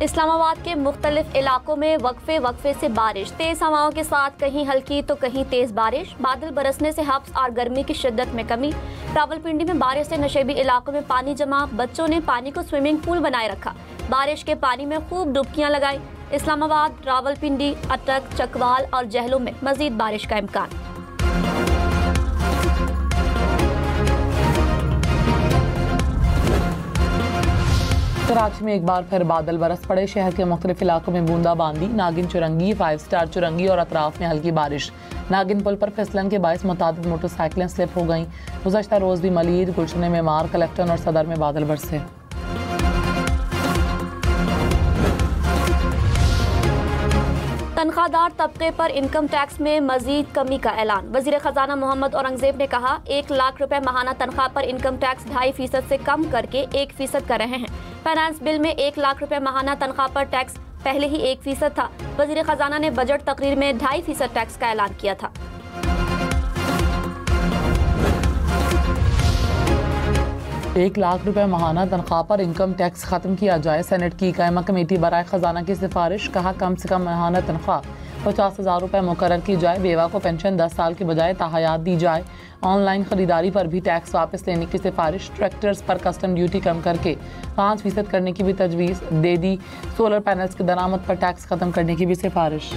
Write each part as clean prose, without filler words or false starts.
इस्लामाबाद के मुख्तलिफ इलाकों में वक्फे से बारिश, तेज हवाओं के साथ कहीं हल्की तो कहीं तेज बारिश। बादल बरसने से हब्स और गर्मी की शिद्दत में कमी। रावलपिंडी में बारिश से नशेबी इलाकों में पानी जमा, बच्चों ने पानी को स्विमिंग पूल बनाए रखा। बारिश के पानी में खूब डुबकियां लगाई। इस्लामाबाद, रावलपिंडी, अटक, चकवाल और जहलों में मजीद बारिश का इम्कान। कराची में एक बार फिर बादल बरस पड़े। शहर के मुख्तलिफ इलाकों में बूंदाबांदी, नागिन चुरंगी, 5 स्टार चुरंगी और अतराफ में हल्की बारिश। नागिन पुल पर फिसलन के बायस मुतादिद मोटरसाइकिलें स्लिप हो गईं। गुज़श्ता रोज़ भी मलीर, गुलशन में मार, कलेक्टन और सदर में बादल बरसे। तनख्वाहदार तबके पर इनकम टैक्स में मजीद कमी का ऐलान। वजीर खजाना मोहम्मद औरंगजेब ने कहा, 1 लाख रुपए माहाना तनख्वाह पर इनकम टैक्स 2.5% से कम करके 1% कर रहे हैं। फाइनेंस बिल में 1 लाख रुपए माहाना तनख्वाह पर टैक्स पहले ही 1% था। वजीर खजाना ने बजट तकरीर में 2.5% टैक्स का ऐलान किया था। एक लाख रुपए माहाना तनख्वाह पर इनकम टैक्स खत्म किया जाए। सेनेट की कायमा कमेटी बराए खजाना की सिफारिश। कहा, कम से कम माहाना तनख्वाह 50,000 रुपए मुकर्रर की जाए। बेवा को पेंशन 10 साल के बजाय ताहयात दी जाए। ऑनलाइन खरीदारी पर भी टैक्स वापस लेने की सिफारिश। ट्रैक्टर्स पर कस्टम ड्यूटी कम करके 5% करने की भी तजवीज़ दे दी। सोलर पैनल्स की दरामद पर टैक्स खत्म करने की भी सिफारिश।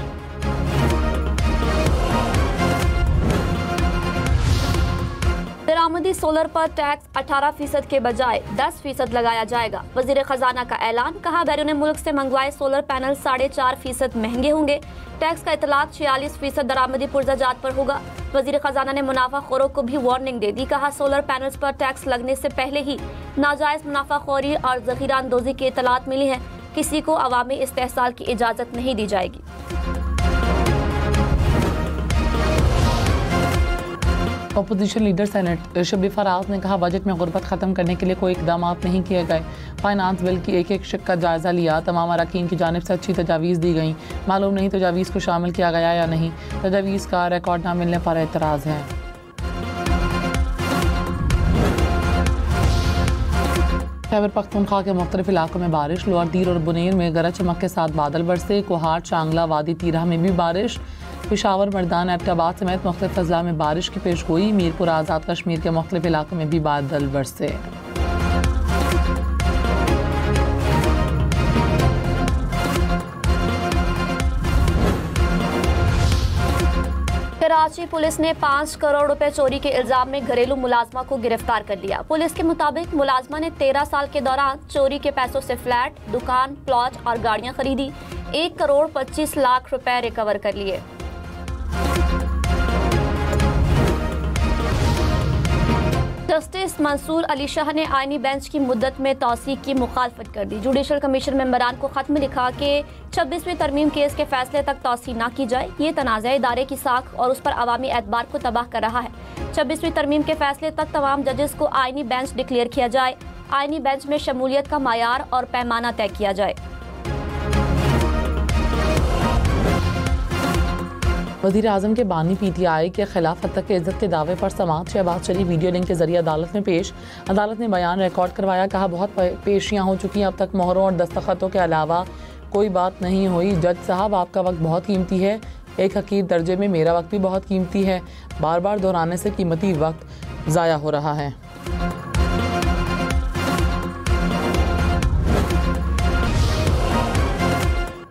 दरामदी सोलर पर टैक्स 18% के बजाय 10% लगाया जाएगा। वजीर खजाना का ऐलान। कहा, बैरून मुल्क से मंगवाए सोलर पैनल 4.5% महंगे होंगे। टैक्स का इतलात 46% दरामदी पुर्जाजात पर होगा। वजीर खजाना ने मुनाफाखोरों को भी वार्निंग दे दी। कहा, सोलर पैनल्स पर टैक्स लगने से पहले ही नाजायज मुनाफाखोरी और जखीरा अंदोजी की इतलात मिली है। किसी को अवामी इस्तेहसाल की इजाजत नहीं दी जाएगी। अपोजिशन लीडर सेनेट शबी फराज ने कहा, बजट में गुर्बत ख़त्म करने के लिए कोई इकदाम नहीं किए गए। फाइनेंस बिल की एक शिक का जायज़ा लिया। तमाम अरकान की जानिब से अच्छी तजावीज़ दी गई। मालूम नहीं तजावीज़ को शामिल किया गया या नहीं। तजावीज़ का रिकॉर्ड न मिलने पर एतराज़ है। खैबर पख्तूनख्वा के मुख्तलिफ इलाकों में बारिश। लोअर दीर और बुनेर में गरज चमक के साथ बादल बरसे। कोहाट, चांगला, वादी तीरा में भी बारिश। पेशावर, मर्दान, एबटाबाद समेत मुख्तलिफ अजला में बारिश की पेशगोई। मीरपुर, आज़ाद कश्मीर के मुख्तलिफ इलाकों में भी बादल बरसे। कराची पुलिस ने 5 करोड़ रुपए चोरी के इल्जाम में घरेलू मुलाजमा को गिरफ्तार कर लिया। पुलिस के मुताबिक मुलाजमा ने 13 साल के दौरान चोरी के पैसों से फ्लैट, दुकान, प्लॉट और गाड़ियां खरीदी। 1 करोड़ 25 लाख रुपए रिकवर कर लिए। जस्टिस मंसूर अली शाह ने आईनी बेंच की मुद्दत में तौसीक़ की मुखालफत कर दी। जुडिशल कमीशन मेंबरान को खत में लिखा कि 26वीं तरमीम केस के फैसले तक तौसीक़ न की जाए। ये तनाज़ा इदारे की साख और उस पर अवामी एतबार को तबाह कर रहा है। 26वीं तरमीम के फैसले तक तमाम जजेस को आईनी बेंच डिक्लेयर किया जाए। आईनी बेंच में शमूलियत का मायार और पैमाना तय किया जाए। वज़ीर आज़म के बानी PTI के खिलाफ हद तक इज्जत के दावे पर समाअत। शहबाज शरीफ वीडियो लिंक के जरिए अदालत में पेश। अदालत ने बयान रिकॉर्ड करवाया। कहा, बहुत पेशियाँ हो चुकी हैं, अब तक मोहरों और दस्तखतों के अलावा कोई बात नहीं हुई। जज साहब, आपका वक्त बहुत कीमती है। एक हकीर दर्जे में मेरा वक्त भी बहुत कीमती है। बार बार दोहराने से कीमती वक्त ज़ाया हो रहा है।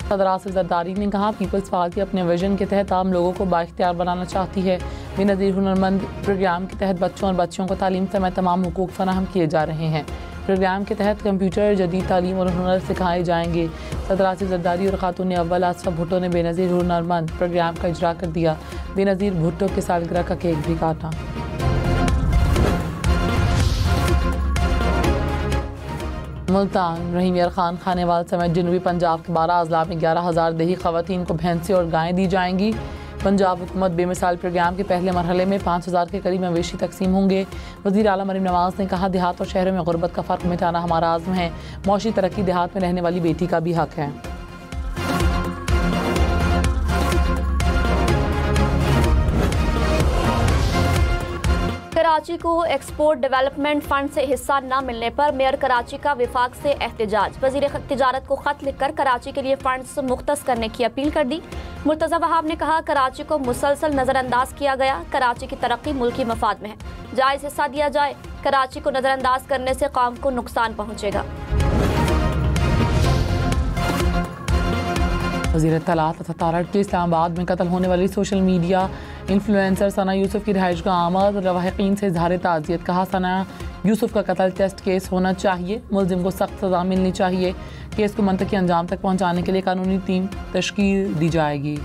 सदर आसिफ जरदारी ने कहा, पीपल्स पार्टी अपने विजन के तहत आम लोगों को बाइख्तियार बनाना चाहती है। बेनज़ीर हुनरमंद प्रोग्राम के तहत बच्चों और बच्चियों को तालीम समेत तमाम हुकूक फराहम किए जा रहे हैं। प्रोग्राम के तहत कंप्यूटर, जदीद तालीम और हुनर सिखाए जाएंगे। सदर आसिफ जरदारी और खातून अव्वल आसफा भुट्टो ने बेनज़ीर हुनरमंद प्रोग्राम का इजरा कर दिया। बेनज़ीर भुट्टो की सालगिरह का केक भी काटा। मुल्तान, रहीम यार खान खानेवाल समेत जनूबी पंजाब के 12 अजला में 11,000 दही खवातीन को भैंसें और गायें दी जाएंगी। पंजाब हुकूमत बेमिसाल प्रोग्राम के पहले मरहले में 5,000 के करीब मवेशी तकसीम होंगे। वज़ीर आला मरीम नवाज ने कहा, देहात और शहरों में गुर्बत का फ़र्क मिटाना हमारा आज़म है। मौशी तरक्की देहात में रहने वाली बेटी का भी हक है। कराची को एक्सपोर्ट डेवलपमेंट फंड से हिस्सा न मिलने पर मेयर कराची का विफाक से एहतजाज। वजीर तिजारत को खत लिखकर कराची के लिए फंड्स मुख्तस करने की अपील कर दी। मुर्तज़ा वहाब ने कहा, कराची को मुसलसल नजरअंदाज किया गया। कराची की तरक्की मुल्की मफाद में है, जायज हिस्सा दिया जाए। कराची को नजरअंदाज करने से कौम को नुकसान पहुंचेगा। वज़ीर इत्तलात तथा तारड़ के इस्लामाबाद में कत्ल होने वाली सोशल मीडिया इन्फ्लुएंसर सना यूसुफ की रिहाइशगाह आमद। रवाहिकीन से इजहार ताज़ियत। कहा, सना यूसुफ का कत्ल टेस्ट केस होना चाहिए, मुलजिम को सख्त सज़ा मिलनी चाहिए। केस को मंतकी अंजाम तक पहुँचाने के लिए कानूनी टीम तश्कील दी जाएगी।